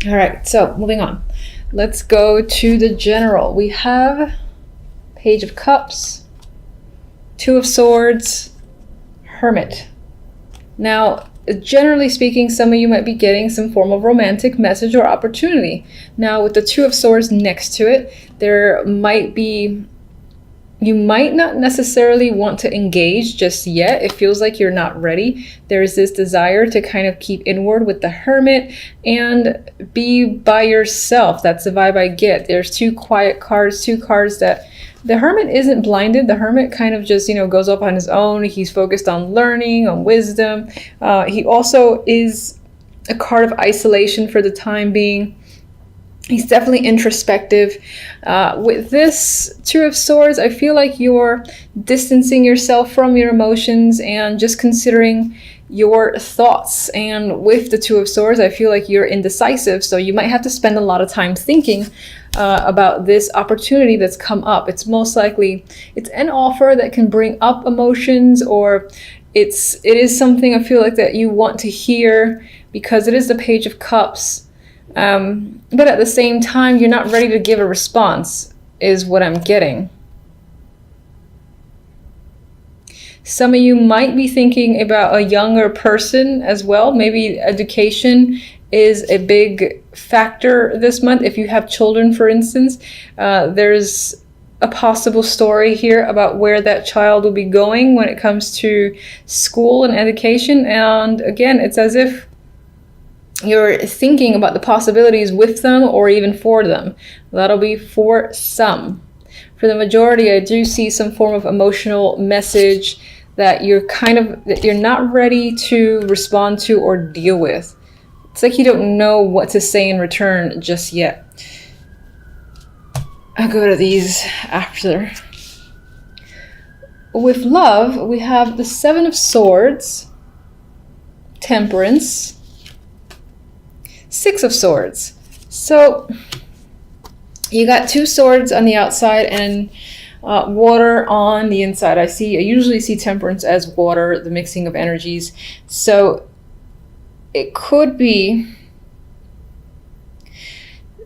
All right, so moving on. Let's go to the general. We have Page of Cups, Two of Swords, Hermit. Now, generally speaking, some of you might be getting some form of romantic message or opportunity. Now, with the Two of Swords next to it, you might not necessarily want to engage just yet. It feels like you're not ready. There's this desire to kind of keep inward with the Hermit and be by yourself. That's the vibe I get. There's two quiet cards, two cards that the Hermit isn't blinded. The Hermit kind of just, goes up on his own. He's focused on learning, on wisdom. He also is a card of isolation for the time being. He's definitely introspective. With this Two of Swords, I feel like you're distancing yourself from your emotions and just considering your thoughts. And with the Two of Swords, I feel like you're indecisive. So you might have to spend a lot of time thinking about this opportunity that's come up. It's most likely, it's an offer that can bring up emotions, or it is something I feel like that you want to hear because it is the Page of Cups. But at the same time, you're not ready to give a response, is what I'm getting. Some of you might be thinking about a younger person as well. Maybe education is a big factor this month. If you have children, for instance, there's a possible story here about where that child will be going when it comes to school and education. And again, it's as if you're thinking about the possibilities with them or even for them. That'll be for some. For the majority, I do see some form of emotional message that you're not ready to respond to or deal with. It's like you don't know what to say in return just yet. I'll go to these after. With love, we have the Seven of Swords, Temperance, Six of Swords. So you got two swords on the outside and water on the inside. I usually see Temperance as water, the mixing of energies. So it could be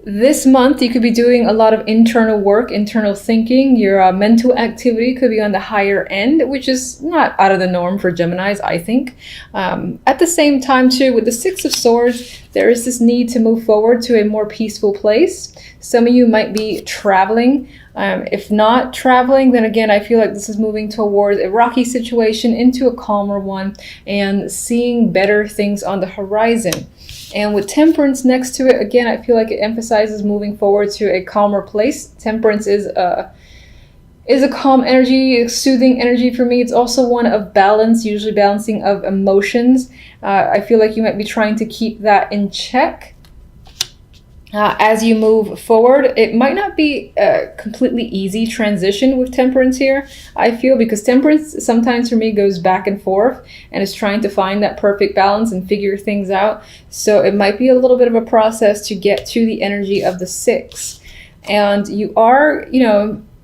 this month you could be doing a lot of internal work, internal thinking. Your mental activity could be on the higher end, which is not out of the norm for Geminis, I think. At the same time, too, with the Six of Swords, there is this need to move forward to a more peaceful place. Some of you might be traveling. If not traveling, then again, I feel like this is moving towards a rocky situation into a calmer one and seeing better things on the horizon. And with Temperance next to it, again, I feel like it emphasizes moving forward to a calmer place. Temperance is a calm energy, a soothing energy for me. It's also one of balance, usually balancing of emotions. I feel like you might be trying to keep that in check. As you move forward, it might not be a completely easy transition with Temperance here, I feel, because Temperance sometimes for me goes back and forth and is trying to find that perfect balance and figure things out. So it might be a little bit of a process to get to the energy of the Six. And you are,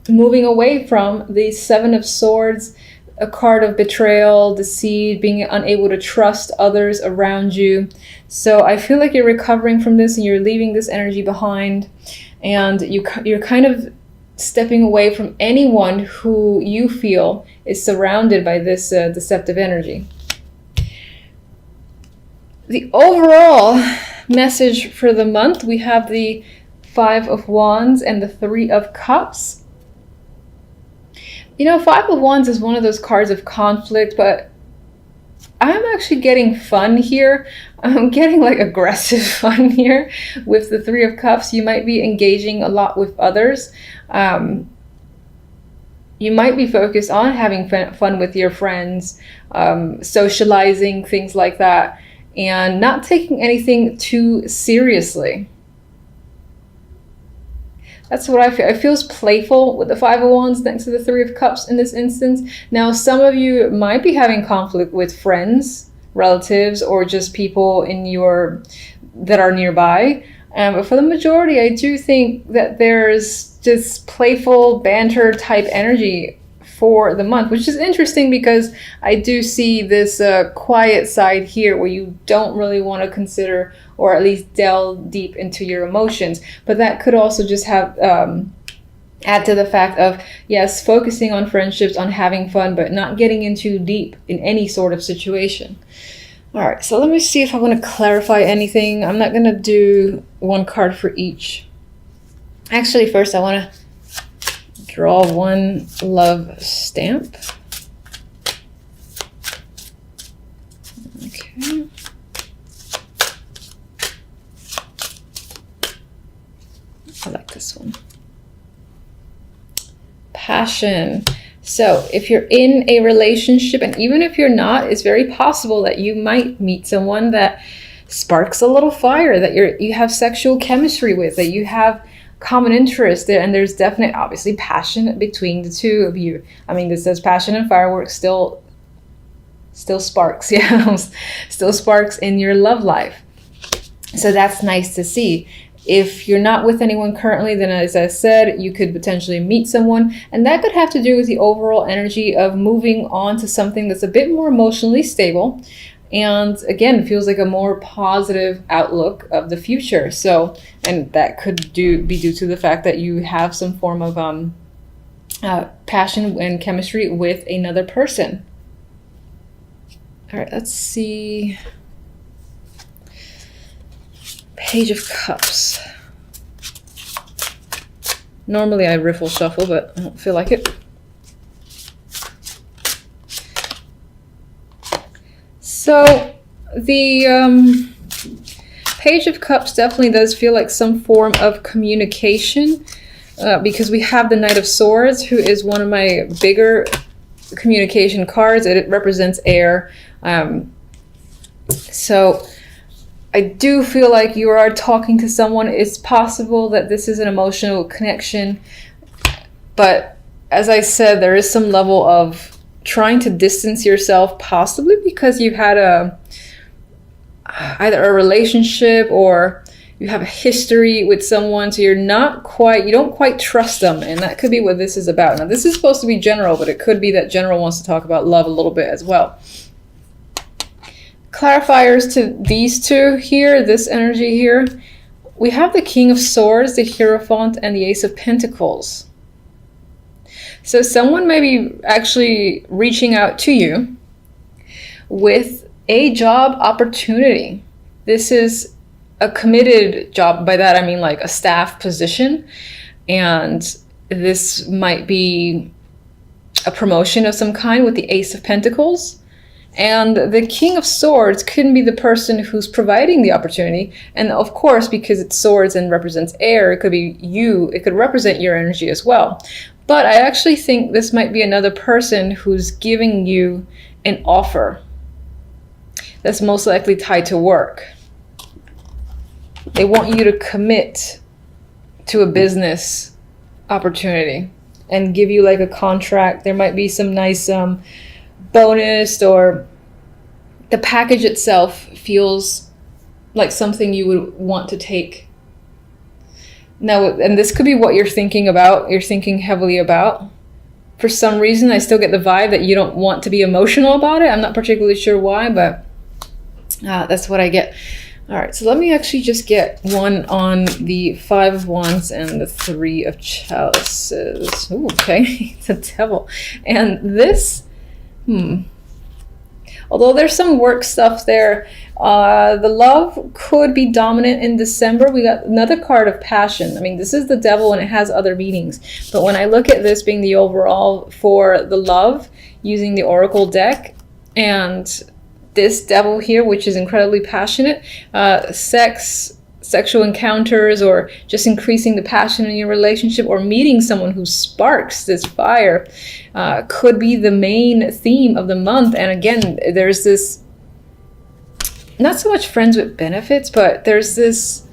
moving away from the Seven of Swords, a card of betrayal, deceit, being unable to trust others around you. So I feel like you're recovering from this and you're leaving this energy behind, and you're kind of stepping away from anyone who you feel is surrounded by this deceptive energy. The overall message for the month, we have the Five of Wands and the Three of Cups. Five of Wands is one of those cards of conflict, but I'm actually getting fun here. I'm getting like aggressive fun here with the Three of Cups. You might be engaging a lot with others. You might be focused on having fun with your friends, socializing, things like that, and not taking anything too seriously. That's what I feel. It feels playful with the Five of Wands next to the Three of Cups in this instance. Now, some of you might be having conflict with friends, relatives, or just people that are nearby. But for the majority, I do think that there's just playful banter type energy for the month, which is interesting because I do see this quiet side here where you don't really want to consider or at least delve deep into your emotions. But that could also just have add to the fact of, yes, focusing on friendships, on having fun, but not getting in too deep in any sort of situation. All right, so let me see if I want to clarify anything. I'm not going to do one card for each. Actually, first I want to draw one love stamp. Okay. I like this one. Passion. So if you're in a relationship, and even if you're not, it's very possible that you might meet someone that sparks a little fire, that you have sexual chemistry with, that you have common interest there, and there's definite, obviously, passion between the two of you. I mean, this says passion and fireworks, still sparks, yeah, still sparks in your love life. So that's nice to see. If you're not with anyone currently, then as I said, you could potentially meet someone, and that could have to do with the overall energy of moving on to something that's a bit more emotionally stable, and again, feels like a more positive outlook of the future. So, and that could be due to the fact that you have some form of passion and chemistry with another person. All right, let's see. Page of Cups. Normally I riffle shuffle, but I don't feel like it. So the Page of Cups definitely does feel like some form of communication, because we have the Knight of Swords, who is one of my bigger communication cards. It represents air. So I do feel like you are talking to someone. It's possible that this is an emotional connection, but as I said, there is some level of trying to distance yourself, possibly because you've had either a relationship or you have a history with someone, so you don't quite trust them, and that could be what this is about. Now, this is supposed to be general, but it could be that general wants to talk about love a little bit as well. Clarifiers to these two here, this energy here, we have the King of Swords, the Hierophant, and the Ace of Pentacles. So someone may be actually reaching out to you with a job opportunity. This is a committed job. By that I mean like a staff position, and this might be a promotion of some kind with the Ace of Pentacles. And the King of Swords couldn't be the person who's providing the opportunity. And of course, because it's swords and represents air, it could be you. It could represent your energy as well. But I actually think this might be another person who's giving you an offer that's most likely tied to work. They want you to commit to a business opportunity and give you like a contract. There might be some nice bonus, or the package itself feels like something you would want to take. Now, and this could be what you're thinking about, you're thinking heavily about. For some reason, I still get the vibe that you don't want to be emotional about it. I'm not particularly sure why, but that's what I get. All right, so let me actually just get one on the Five of Wands and the Three of Chalices. Ooh, okay, it's a devil. And this, although there's some work stuff there, the love could be dominant in December. We got another card of passion. I mean, this is the devil and it has other meanings. But when I look at this being the overall for the love, using the Oracle deck, and this devil here, which is incredibly passionate, sexual encounters, or just increasing the passion in your relationship, or meeting someone who sparks this fire, could be the main theme of the month. And again, there's this, not so much friends with benefits, but there's this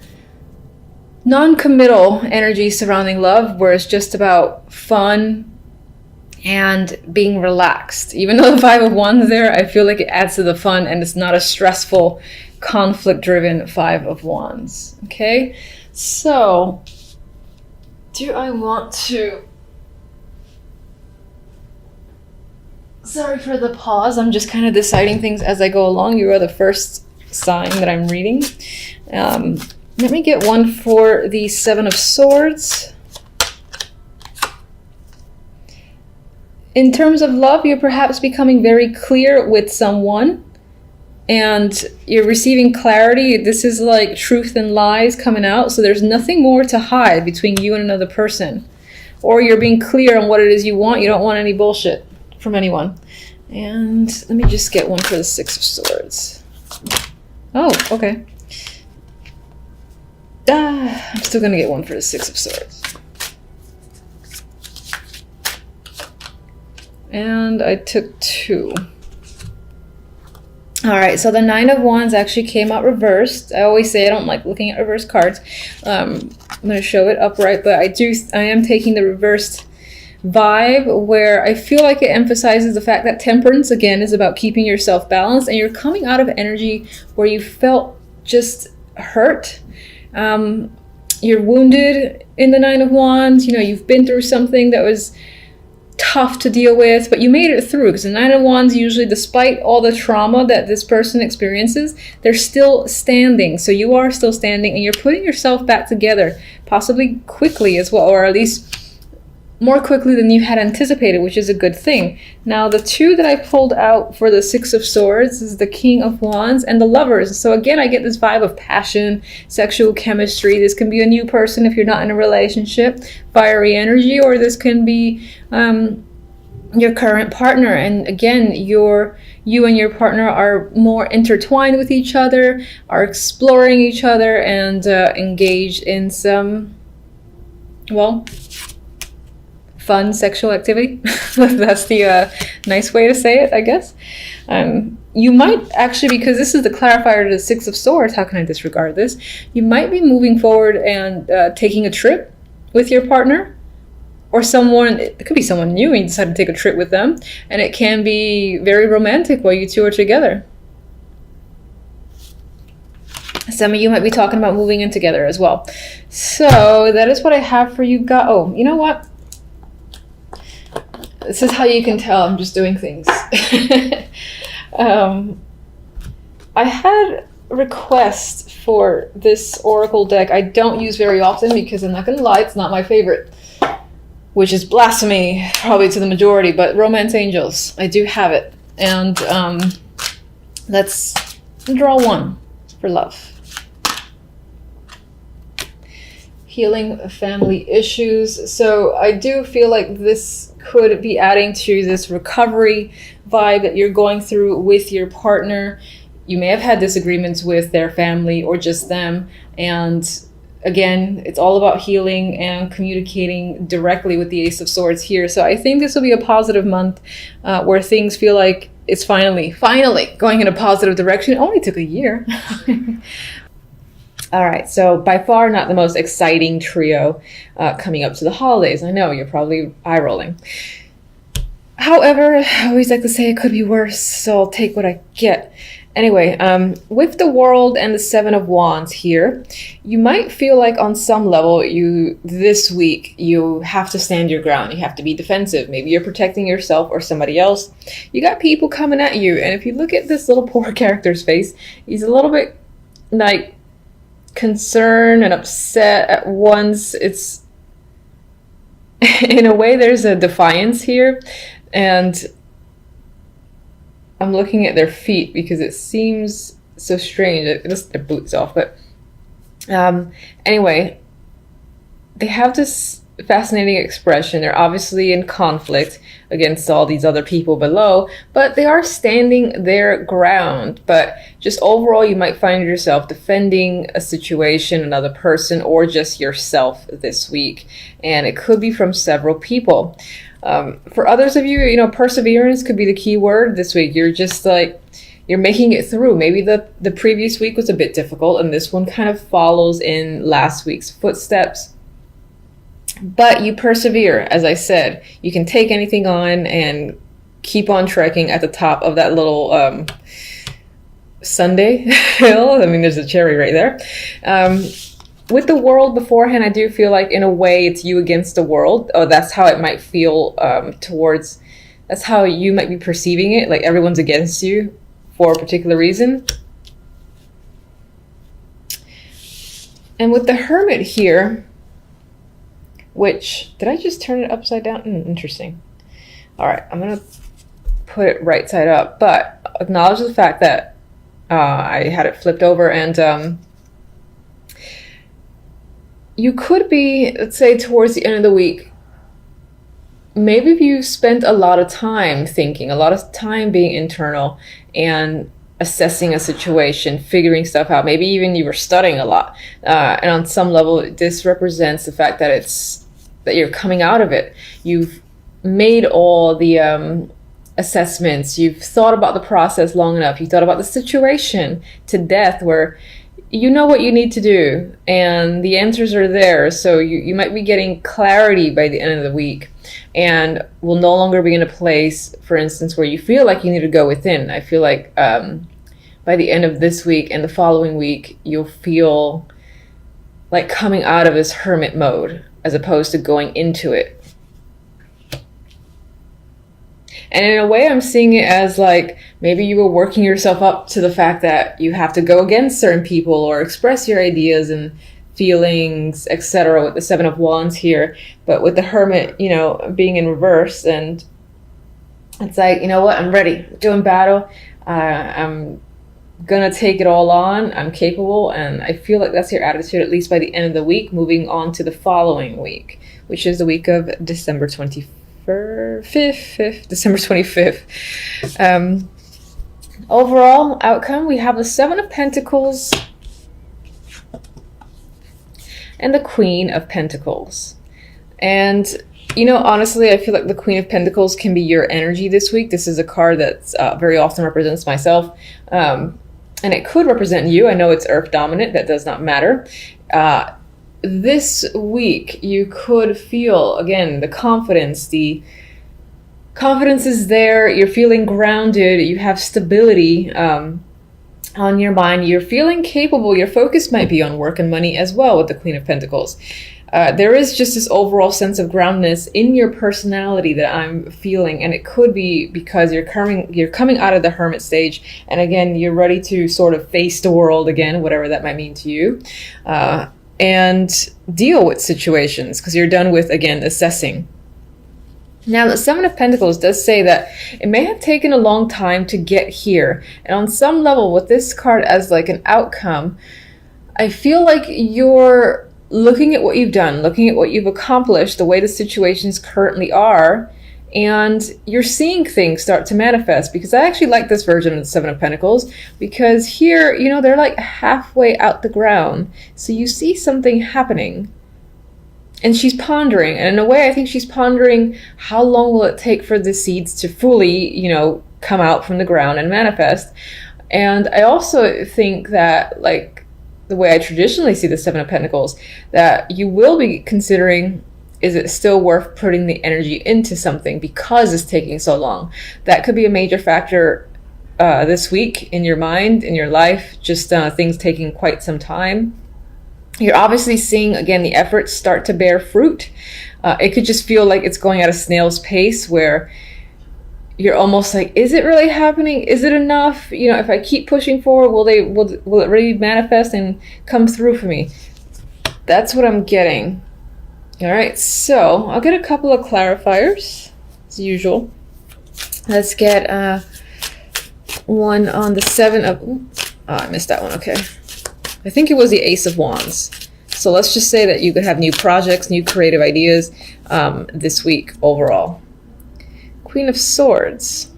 non-committal energy surrounding love, where it's just about fun and being relaxed. Even though the Five of Wands there, I feel like it adds to the fun, and it's not a stressful, conflict-driven Five of Wands. Okay, so do I want to Sorry for the pause. I'm just kind of deciding things as I go along. You are the first sign that I'm reading. Let me get one for the Seven of Swords. In terms of love, you're perhaps becoming very clear with someone and you're receiving clarity. This is like truth and lies coming out. So there's nothing more to hide between you and another person. Or you're being clear on what it is you want. You don't want any bullshit from anyone. And let me just get one for the Six of Swords. Oh, okay. I'm still gonna get one for the Six of Swords. And I took two. All right, so the Nine of Wands actually came out reversed. I always say I don't like looking at reverse cards. I'm gonna show it upright, but I am taking the reversed vibe where I feel like it emphasizes the fact that temperance, again, is about keeping yourself balanced, and you're coming out of energy where you felt just hurt. You're wounded in the Nine of Wands. You know, you've been through something that was tough to deal with, but you made it through, because the Nine of Wands, usually, despite all the trauma that this person experiences, they're still standing. So you are still standing, and you're putting yourself back together, possibly quickly as well, or at least more quickly than you had anticipated, which is a good thing. Now, the two that I pulled out for the Six of Swords is the King of Wands and the Lovers. So again, I get this vibe of passion, sexual chemistry. This can be a new person if you're not in a relationship, fiery energy, or this can be your current partner. And again, you and your partner are more intertwined with each other, are exploring each other, and engaged in some, well, fun sexual activity. That's the nice way to say it, I guess. You might actually, because this is the clarifier to the Six of Swords, how can I disregard this? You might be moving forward and taking a trip with your partner, or someone, it could be someone new and you decide to take a trip with them, and it can be very romantic while you two are together. Some of you might be talking about moving in together as well. So that is what I have for you guys. Oh, you know what? This is how you can tell I'm just doing things. I had a request for this oracle deck I don't use very often, because I'm not going to lie, it's not my favorite, which is blasphemy probably to the majority, but Romance Angels, I do have it. And let's draw one for love. Healing family issues. So I do feel like this could be adding to this recovery vibe that you're going through with your partner. You may have had disagreements with their family or just them. And again, it's all about healing and communicating directly with the Ace of Swords here. So I think this will be a positive month where things feel like it's finally going in a positive direction. It only took a year. All right, so by far not the most exciting trio coming up to the holidays. I know, you're probably eye-rolling. However, I always like to say it could be worse, so I'll take what I get. Anyway, with the World and the Seven of Wands here, you might feel like on some level this week you have to stand your ground. You have to be defensive. Maybe you're protecting yourself or somebody else. You got people coming at you, and if you look at this little poor character's face, he's a little bit like concerned and upset at once. It's in a way there's a defiance here, and I'm looking at their feet because it seems so strange. It just their boots off, but anyway, they have this fascinating expression. They're obviously in conflict against all these other people below, but they are standing their ground. But just overall, you might find yourself defending a situation, another person, or just yourself this week. And it could be from several people. For others of you, perseverance could be the key word this week. You're just like, you're making it through. Maybe the previous week was a bit difficult, and this one kind of follows in last week's footsteps. But you persevere, as I said. You can take anything on and keep on trekking at the top of that little Sunday hill. I mean, there's a cherry right there. With the World beforehand, I do feel like in a way it's you against the world. Oh, that's how it might feel towards That's how you might be perceiving it, like everyone's against you for a particular reason. And with the Hermit here, which, did I just turn it upside down? Interesting. All right, I'm gonna put it right side up, but acknowledge the fact that I had it flipped over, and you could be, let's say towards the end of the week, maybe if you spent a lot of time thinking, a lot of time being internal and assessing a situation, figuring stuff out, maybe even you were studying a lot, and on some level this represents the fact that that you're coming out of it. You've made all the assessments, you've thought about the process long enough, you thought about the situation to death, where you know what you need to do and the answers are there. So you might be getting clarity by the end of the week, and will no longer be in a place, for instance, where you feel like you need to go within. I feel like by the end of this week and the following week, you'll feel like coming out of this hermit mode as opposed to going into it. And in a way, I'm seeing it as like maybe you were working yourself up to the fact that you have to go against certain people or express your ideas and feelings, etc. with the Seven of Wands here. But with the Hermit, you know, being in reverse, and it's like, you know what, I'm ready, doing battle. I'm gonna take it all on. I'm capable, and I feel like that's your attitude, at least by the end of the week, moving on to the following week, which is the week of December 25th. December 25th. Overall outcome, we have the Seven of Pentacles and the Queen of Pentacles. And you know, honestly, I feel like the Queen of Pentacles can be your energy this week. This is a card that's very often represents myself, and it could represent you. I know it's Earth dominant, that does not matter. This week you could feel, again, the confidence is there. You're feeling grounded, you have stability on your mind, you're feeling capable. Your focus might be on work and money as well with the Queen of Pentacles. There is just this overall sense of groundedness in your personality that I'm feeling, and it could be because you're coming out of the hermit stage, and again, you're ready to sort of face the world again, whatever that might mean to you. And deal with situations, because you're done with, again, assessing. Now, the Seven of Pentacles does say that it may have taken a long time to get here. And on some level, with this card as like an outcome, I feel like you're looking at what you've done, looking at what you've accomplished, the way the situations currently are, and you're seeing things start to manifest. Because I actually like this version of the Seven of Pentacles, because here, you know, they're like halfway out the ground. So you see something happening. And she's pondering. And in a way, I think she's pondering, how long will it take for the seeds to fully, you know, come out from the ground and manifest? And I also think that, like, the way I traditionally see the Seven of Pentacles, that you will be considering, is it still worth putting the energy into something because it's taking so long? That could be a major factor this week in your mind, in your life, just things taking quite some time. You're obviously seeing, again, the efforts start to bear fruit. It could just feel like it's going at a snail's pace, where you're almost like, is it really happening? Is it enough? You know, if I keep pushing forward, will it really manifest and come through for me? That's what I'm getting. All right, so I'll get a couple of clarifiers, as usual. Let's get one on the Seven of... Oh, I missed that one. Okay. I think it was the Ace of Wands. So let's just say that you could have new projects, new creative ideas this week overall. Queen of Swords.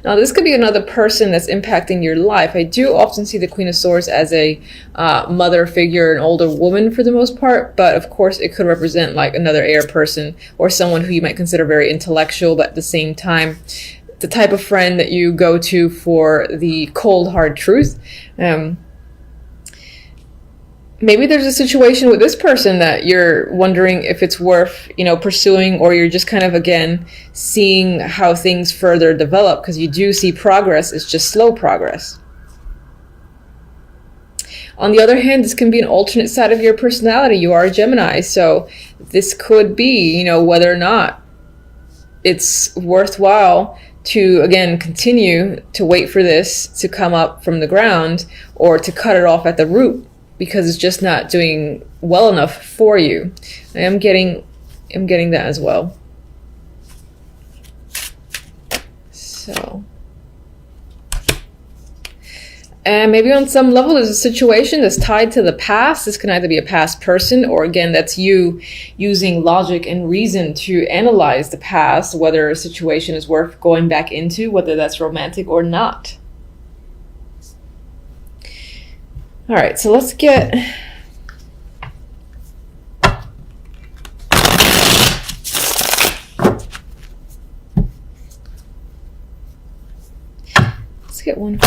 Now, this could be another person that's impacting your life. I do often see the Queen of Swords as a mother figure, an older woman for the most part, but of course it could represent like another air person or someone who you might consider very intellectual, but at the same time, the type of friend that you go to for the cold, hard truth. Maybe there's a situation with this person that you're wondering if it's worth, you know, pursuing, or you're just kind of, again, seeing how things further develop, because you do see progress. It's just slow progress. On the other hand, this can be an alternate side of your personality. You are a Gemini, so this could be, you know, whether or not it's worthwhile to, again, continue to wait for this to come up from the ground, or to cut it off at the root because it's just not doing well enough for you. I'm getting that as well. So, and maybe on some level there's a situation that's tied to the past. This can either be a past person, or again, that's you using logic and reason to analyze the past, whether a situation is worth going back into, whether that's romantic or not. All right, so let's get one.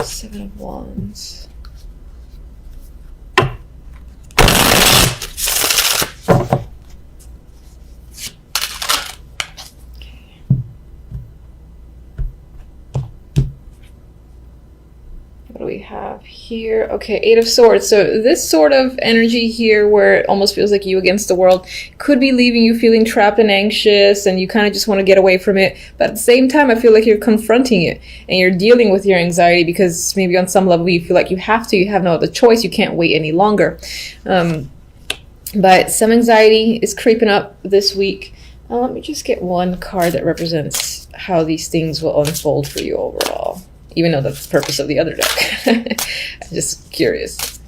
Seven of Wands. What do we have here? Okay, Eight of Swords. So this sort of energy here, where it almost feels like you against the world, could be leaving you feeling trapped and anxious, and you kind of just want to get away from it. But at the same time, I feel like you're confronting it and you're dealing with your anxiety, because maybe on some level you feel like you have to, you have no other choice, you can't wait any longer. But some anxiety is creeping up this week. Let me just get one card that represents how these things will unfold for you overall, even though that's the purpose of the other deck. I'm just curious.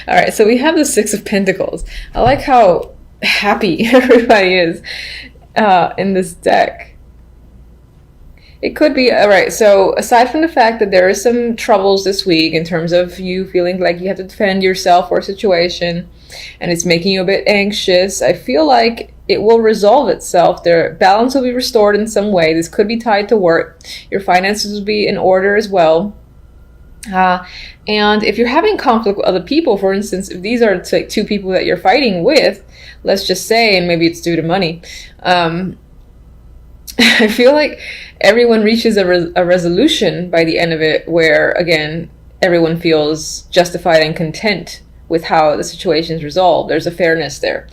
All right, so we have the Six of Pentacles. I like how happy everybody is in this deck. It could be, all right, so aside from the fact that there are some troubles this week in terms of you feeling like you have to defend yourself or a situation, and it's making you a bit anxious, I feel like it will resolve itself. Their balance will be restored in some way. This could be tied to work. Your finances will be in order as well. And if you're having conflict with other people, for instance, if these are like two people that you're fighting with, let's just say, and maybe it's due to money, I feel like everyone reaches a resolution by the end of it, where, again, everyone feels justified and content with how the situation is resolved. There's a fairness there.